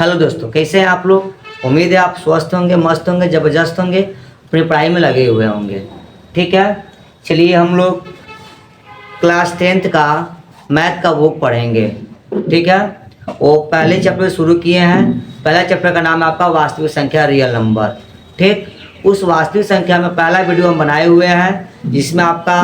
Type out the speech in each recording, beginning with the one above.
Hello दोस्तों, कैसे हैं आप लोग। उम्मीद है आप स्वस्थ होंगे, मस्त होंगे, ज़बरदस्त होंगे, अपनी पढ़ाई में लगे हुए होंगे। ठीक है, चलिए हम लोग क्लास 10th का मैथ का बुक पढ़ेंगे। ठीक है, वो पहले चैप्टर शुरू किए हैं। पहला चैप्टर का नाम है आपका वास्तविक संख्या, रियल नंबर। ठीक, उस वास्तविक संख्या में पहला वीडियो हम बनाए हुए हैं जिसमें आपका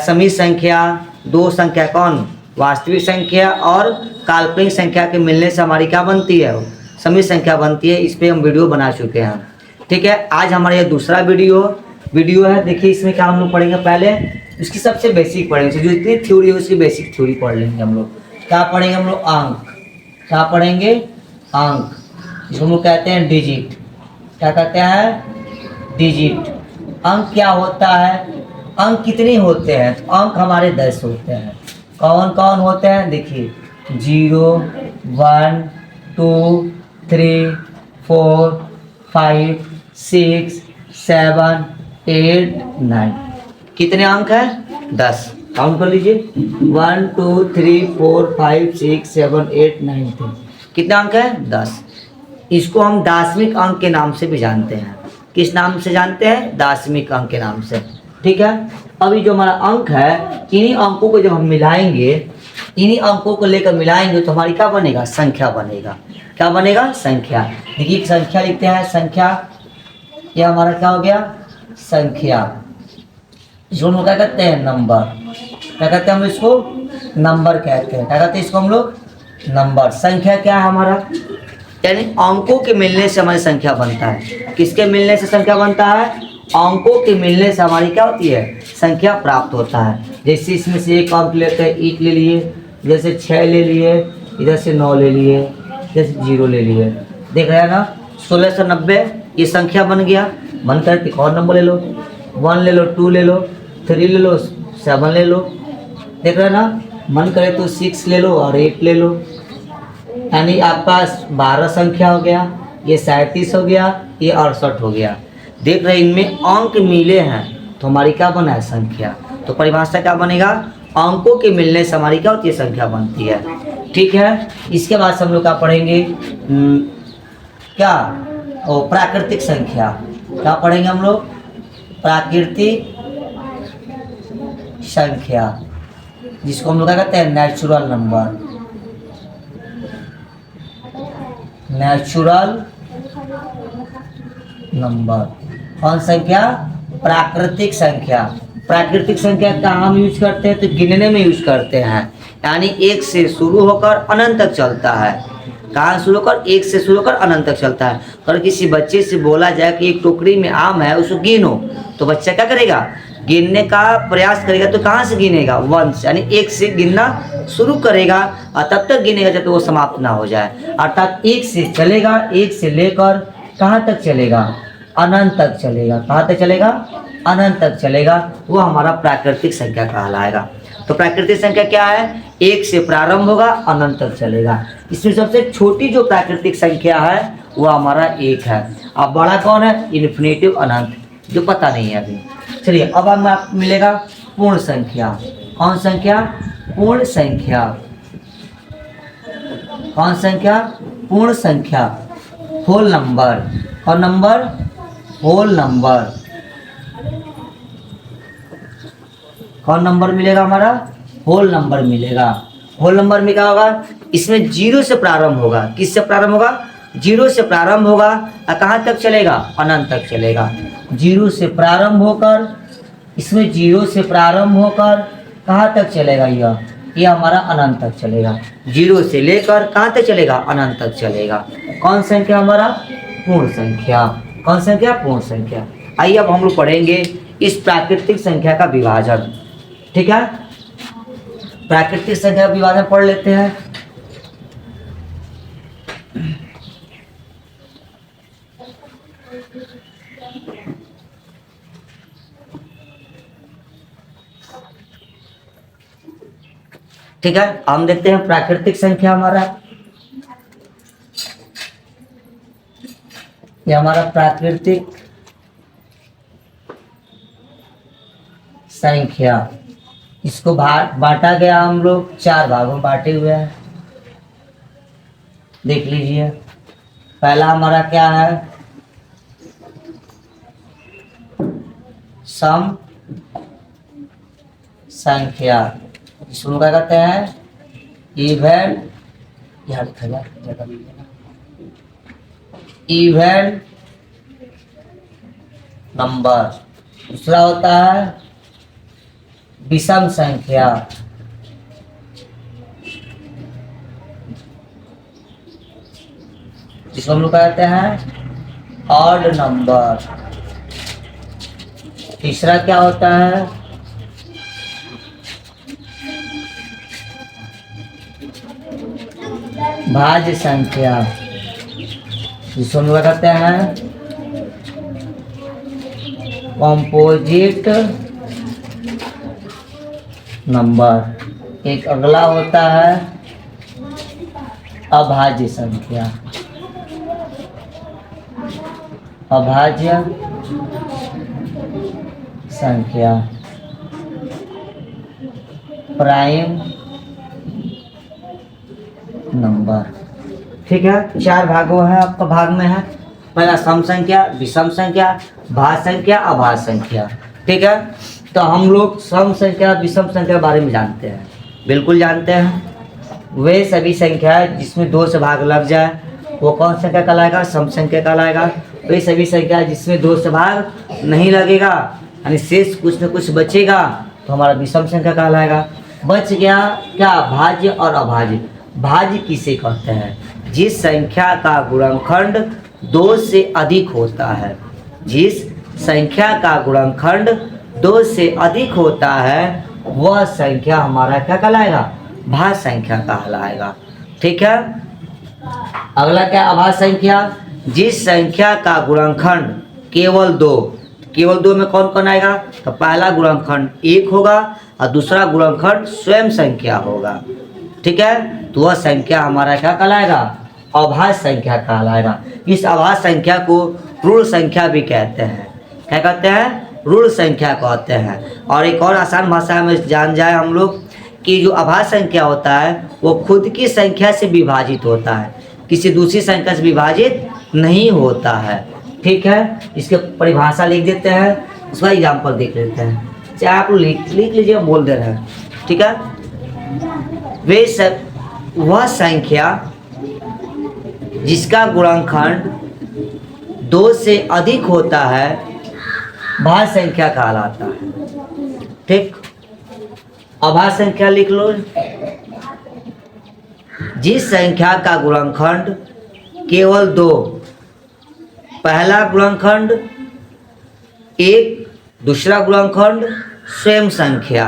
समी संख्या, दो संख्या कौन, वास्तविक संख्या और काल्पनिक संख्या के मिलने से हमारी क्या बनती है, समी संख्या बनती है। इस पे हम वीडियो बना चुके हैं। ठीक है, आज हमारा ये दूसरा वीडियो है। देखिए इसमें क्या हम लोग पढ़ेंगे, पहले इसकी सबसे बेसिक पढ़ेंगे, जो इतनी थ्योरी है उसकी बेसिक थ्योरी पढ़ लेंगे हम लोग। क्या पढ़ेंगे हम लोग, अंक। क्या पढ़ेंगे, अंक, जिसको हम लोग कहते हैं डिजिट। क्या कहते हैं, डिजिट। अंक क्या होता है, अंक कितने होते हैं, तो अंक हमारे 10 होते हैं। कौन कौन होते हैं, देखिए 0, 1, 2, 3, 4, 5, 6, 7, 8, 9। कितने अंक हैं, 10। काउंट कर लीजिए, 1, 2, 3, 4, 5, 6, 7, 8, 9, 10। कितने अंक हैं, 10। इसको हम दार्शनिक अंक के नाम से भी जानते हैं। किस नाम से जानते हैं, दार्शनिक अंक के नाम से। ठीक है, अभी जो हमारा अंक है, इन्हीं अंकों को जब हम मिलाएंगे, इन्हीं अंकों को लेकर मिलाएंगे तो हमारी क्या बनेगा, संख्या बनेगा। क्या बनेगा, संख्या। देखिए संख्या लिखते हैं, संख्या, ये हमारा क्या हो गया, संख्या। इसको हम क्या कहते हैं, नंबर। क्या कहते हैं हम इसको, नंबर कहते हैं। क्या कहते हैं इसको हम लोग, नंबर। संख्या क्या है हमारा, यानी अंकों के मिलने से हमारी संख्या बनता है। किसके मिलने से संख्या बनता है, अंकों के मिलने से हमारी क्या होती है, संख्या प्राप्त होता है। जैसे इसमें से एक अंक लेते हैं, 1 ले लिए, इधर से 6 ले लिए, इधर से 9 ले लिए, इधर से 0 ले लिए। देख रहे हैं ना, 1690 ये संख्या बन गया। मन करके और नंबर ले लो, 1 ले लो, 2 ले लो, 3 ले लो, 7 ले लो। देख रहे हैं ना, मन करे तो 6 ले लो और 8 ले लो। यानी आपका 12 संख्या हो गया, ये 37 हो गया, ये 68 हो गया। देख रहे हैं, इनमें अंक मिले हैं तो हमारी क्या बना है, संख्या। तो परिभाषा क्या बनेगा, अंकों के मिलने से हमारी क्या होती है, संख्या बनती है। ठीक है, इसके बाद से हम लोग क्या पढ़ेंगे, क्या, प्राकृतिक संख्या। क्या पढ़ेंगे हम लोग, प्राकृतिक संख्या, जिसको हम लोग क्या कहते हैं, नेचुरल नंबर। Natural number. कौन संख्या, प्राकृतिक संख्या। प्राकृतिक संख्या कहाँ हम यूज करते हैं, तो गिनने में यूज करते हैं। यानी 1 से शुरू होकर अनंत तक चलता है। कहाँ शुरू होकर, 1 से शुरू होकर अनंत तक चलता है। अगर किसी बच्चे से बोला जाए कि एक टोकरी में आम है, उसको गिनो, तो बच्चा क्या करेगा, गिनने का प्रयास करेगा। तो कहाँ से गिनेगा, 1 से, यानी 1 से गिनना शुरू करेगा और तब तक गिनेगा जब तक वो समाप्त ना हो जाए। अर्थात 1 से चलेगा, 1 से लेकर कहाँ तक चलेगा, अनंत तक चलेगा। कहाँ तक चलेगा, अनंत तक चलेगा। वो हमारा प्राकृतिक संख्या कहलाएगा। तो प्राकृतिक संख्या क्या है, 1 से प्रारंभ होगा, अनंत तक चलेगा। इसमें सबसे छोटी जो प्राकृतिक संख्या है वो हमारा 1 है। अब बड़ा कौन है, इन्फिनिटिव, अनंत, जो पता नहीं है अभी। चलिए अब हमें आपको मिलेगा पूर्ण संख्या। कौन संख्या, पूर्ण संख्या। कौन संख्या, पूर्ण संख्या, होल नंबर। और नंबर, होल नंबर। कौन नंबर मिलेगा हमारा, होल नंबर मिलेगा। होल नंबर में क्या होगा, इसमें 0 से प्रारंभ होगा। किससे प्रारंभ होगा, 0 से प्रारंभ होगा और कहाँ तक चलेगा, अनंत तक चलेगा। 0 से प्रारंभ होकर, इसमें 0 से प्रारंभ होकर कहाँ तक चलेगा, ये हमारा अनंत तक चलेगा। 0 से लेकर कहाँ तक चलेगा, अनंत तक चलेगा। कौन संख्या हमारा, पूर्ण संख्या। कौन संख्या, पूर्ण संख्या। आइए अब हम लोग पढ़ेंगे इस प्राकृतिक संख्या का विभाजन। ठीक है, प्राकृतिक संख्या का विभाजन पढ़ लेते हैं। ठीक है, हम देखते हैं प्राकृतिक संख्या हमारा, ये हमारा प्राकृतिक संख्या। इसको बांटा गया, हम लोग 4 भागों में बांटे हुए हैं। देख लीजिए, पहला हमारा क्या है, सम संख्या, इसको क्या कहते हैं, इवन, यार इवन नंबर। दूसरा होता है विषम संख्या, जिसको हम लोग कहते हैं ऑड नंबर। तीसरा क्या होता है, भाज्य संख्या, जिसको हम लोग कहते हैं कॉम्पोजिट नंबर। एक अगला होता है अभाज्य संख्या, अभाज्य संख्या, प्राइम नंबर। ठीक है, चार भागों है, आपका भाग में है, पहला सम संख्या, विषम संख्या, भाज्य संख्या, अभाज्य संख्या। ठीक है, तो हम लोग सम संख्या विषम संख्या के बारे में जानते हैं, बिल्कुल जानते हैं। वे सभी संख्या जिसमें 2 से भाग लग जाए वो कौन संख्या कहलाएगा, सम संख्या कहलाएगा। वे सभी संख्या जिसमें 2 से भाग नहीं लगेगा, यानी शेष कुछ न कुछ बचेगा, तो हमारा विषम संख्या कहलाएगा। बच गया क्या, भाज्य और अभाज्य। भाज्य किसे कहते हैं, जिस संख्या का गुणनखंड 2 से अधिक होता है, जिस संख्या का गुणनखंड 2 से अधिक होता है वह संख्या हमारा क्या कहलाएगा, भाज्य संख्या कहलाएगा। ठीक है, अगला क्या, अभाज्य संख्या, जिस संख्या का गुणनखंड केवल 2, केवल 2 में कौन कौन आएगा, तो पहला गुणनखंड 1 होगा और दूसरा गुणनखंड स्वयं संख्या होगा। ठीक है, तो वह संख्या हमारा क्या कहलाएगा, अभाज्य संख्या कहलाएगा। इस अभाज्य संख्या को ऋण संख्या भी कहते हैं। क्या कहते हैं, ऋण संख्या कहते हैं। और एक और आसान भाषा में जान जाए हम लोग कि जो अभाज्य संख्या होता है वो खुद की संख्या से विभाजित होता है, किसी दूसरी संख्या से विभाजित नहीं होता है। ठीक है, इसके परिभाषा लिख देते हैं, उसका एग्जाम्पल देख लेते हैं। चाहे आप लिख लीजिए, बोल दे रहे हैं। ठीक है, वे सब वह संख्या जिसका गुणनखंड 2 से अधिक होता है भाज्य संख्या कहलाता है। ठीक, अभाज्य संख्या लिख लो, जिस संख्या का गुणनखंड केवल 2, पहला गुणनखंड 1, दूसरा गुणनखंड स्वयं संख्या,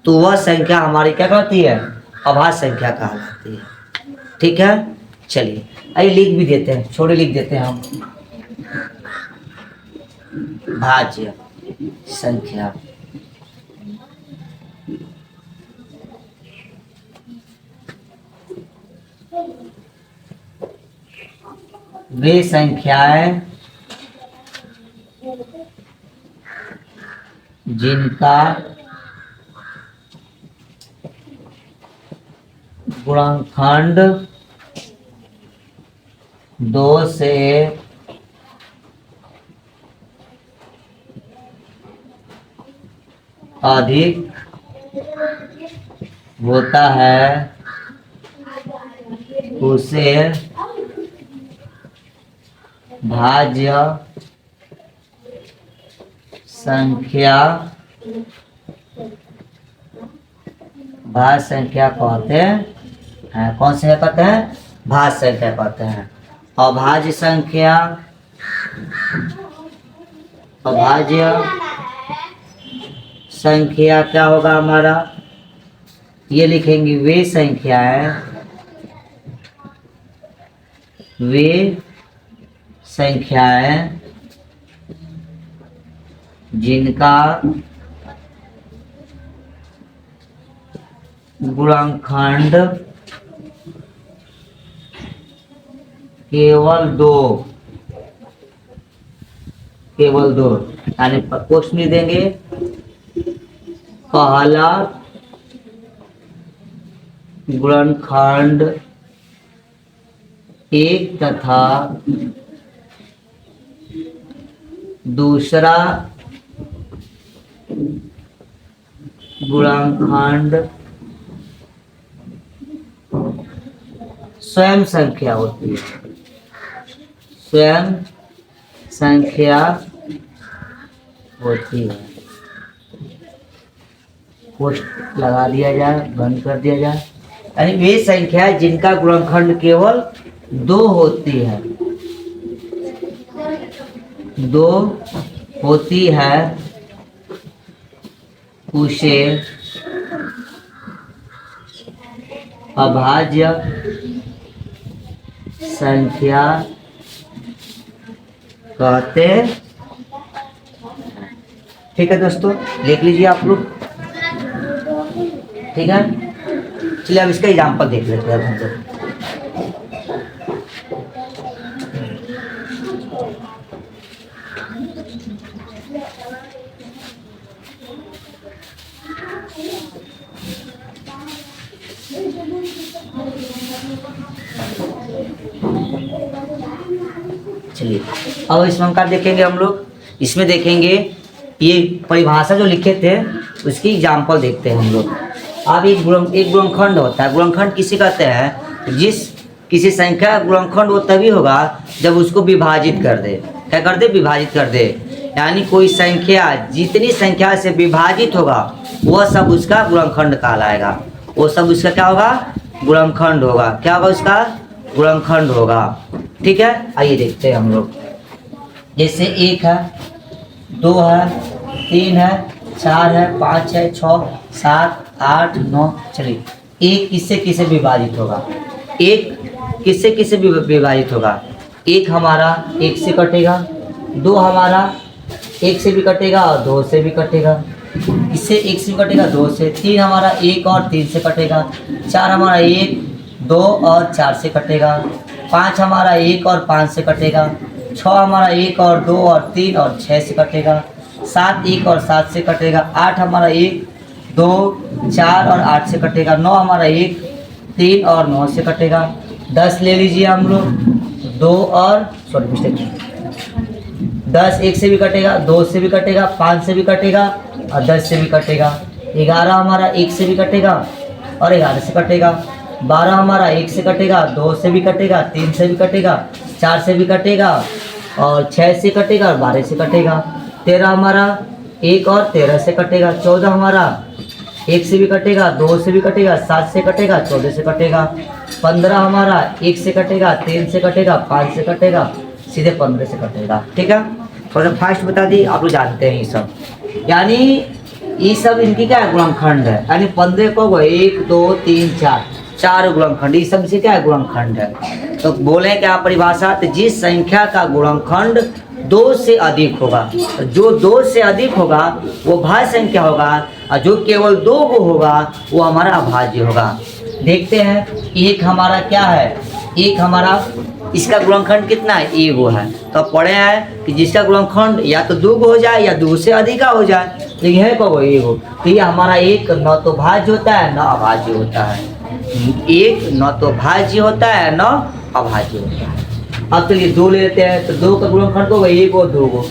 तो वह संख्या हमारी क्या कहती है, अभाज्य संख्या कहलाती है। ठीक है, चलिए आइए लिख भी देते हैं, छोटे लिख देते हैं हम, भाज्य संख्या। वे संख्याएं जिनका गुणनखंड 2 से अधिक होता है उसे भाज्य संख्या, भाज्य संख्या कहते हैं। कौन सी कहते हैं, भाज्य संख्या कहते हैं। अभाज्य संख्या, अभाज्य संख्या क्या होगा हमारा, ये लिखेंगे, वे संख्याएं, वे संख्याएं जिनका गुणनखंड केवल 2, केवल 2, यानी क्वेश्चन में देंगे पहला गुणनखंड एक तथा दूसरा गुणनखंड स्वयं संख्या होती है, स्वयं संख्या होती है। पोस्ट लगा दिया जाए, बंद कर दिया जाए। यानी वे संख्या जिनका गुणनखंड केवल 2 होती है, 2 होती है, उसे अभाज्य संख्या कहते हैं। ठीक है दोस्तों, लिख लीजिए आप लोग। ठीक है, चलिए अब इसका एग्जाम्पल देख लेते हैं हम लोग। चलिए अब इसमें क्या देखेंगे हम लोग, इसमें देखेंगे ये परिभाषा जो लिखे थे उसकी एग्जाम्पल देखते हैं हम लोग। अब एक गुणनखंड होता है, गुणनखंड किसे कहते हैं? जिस किसी संख्या का गुणनखंड वो तभी होगा जब उसको विभाजित कर दे। क्या कर दे? विभाजित कर दे। यानी कोई संख्या जितनी संख्या से विभाजित होगा वह सब उसका गुणनखंड कहलाएगा। वो सब उसका क्या होगा? गुणनखंड होगा। क्या होगा उसका? गुणनखंड होगा। ठीक है, आइए देखते हैं हम लोग। जैसे 1 है, 2 है, 3 है, 4 है, 5 है, 6, 7, 8, 9। चलिए, 1 किससे किससे विभाजित होगा? 1 किससे किससे विभाजित होगा? 1 हमारा 1 से कटेगा, 2 हमारा 1 से भी कटेगा और 2 से भी कटेगा। इससे 1 से कटेगा, 2 से। 3 हमारा 1 और 3 से कटेगा। 4 हमारा 1, 2 और 4 से कटेगा। 5 हमारा 1 और 5 से कटेगा। 6 हमारा 1 और 2 और 3 और 6 से कटेगा। 7 1 और 7 से कटेगा। 8 हमारा 1, 2, 4 और 8 से कटेगा। 9 हमारा 1, 3 और 9 से कटेगा। 10 ले लीजिए हम लोग, 2 और 10 1 से भी कटेगा, 2 से भी कटेगा, 5 से भी कटेगा और 10 से भी कटेगा। 11 हमारा 1 से भी कटेगा और 11 से कटेगा। 12 हमारा 1 से कटेगा, 2 से भी कटेगा, 3 से भी कटेगा, 4 से भी कटेगा और 6 से कटेगा और 12 से कटेगा। 13 हमारा 1 और 13 से कटेगा। 14 हमारा 1 से भी कटेगा, 2 से भी कटेगा, 7 से कटेगा, 14 से कटेगा। 15 हमारा 1 से कटेगा, 3 से कटेगा, 5 से कटेगा, सीधे 15 से कटेगा। ठीक है, थोड़ा सा फास्ट बता दी, आप लोग जानते हैं ये सब। यानी ये सब इनकी क्या है? गुणनखंड है। यानी 15 को 1 2 3 4 गुणनखंड, ये सब से क्या है? गुणनखंड है। तो बोले क्या परिभाषा? तो जिस संख्या का गुणनखंड 2 से अधिक होगा, जो 2 से अधिक होगा वो भाज्य संख्या होगा और जो केवल 2 को होगा वो हमारा अभाज्य होगा। देखते हैं, 1 हमारा क्या है? 1 हमारा इसका गुणनखंड कितना है? 1 है। तो अब पढ़े हैं कि जिसका गुणनखंड या तो 2 हो जाए या 2 से अधिक हो जाए, तो यह को 1। तो ये हमारा 1 न तो भाज्य होता है न अभाज्य होता है। 1 न तो भाज्य होता है न अभाज्य होता है। अब चलिए 2 ले लेते हैं। तो 2 का गुणनखंड को 1 और 2 को।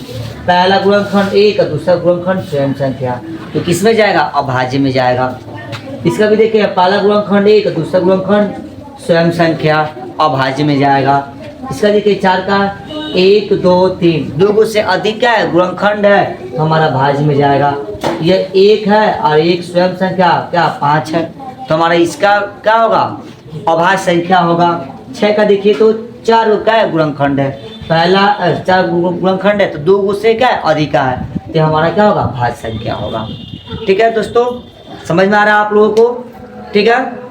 पहला गुणनखंड 1 और दूसरा गुणनखंड स्वयं संख्या, तो किस में जाएगा? अभाज्य में जाएगा। इसका भी देखिए, पहला गुणनखंड 1 और दूसरा गुणनखंड स्वयं संख्या, अभाज्य में जाएगा। इसका देखिए 4 का 1 2 3, 2 से अधिक क्या है? गुणनखंड है, तो हमारा भाज्य में जाएगा। यह 1 है और 1 स्वयं संख्या क्या? 5 है, तो हमारा इसका क्या होगा? अभाज्य संख्या होगा। 6 का देखिए तो 4 का है? गुणनखंड है। पहला 4 गुणनखंड है तो 2 से क्या है? अधिक है, तो हमारा क्या होगा? भाज्य संख्या होगा। ठीक है दोस्तों, समझ में आ रहा है आप लोगों को? ठीक है।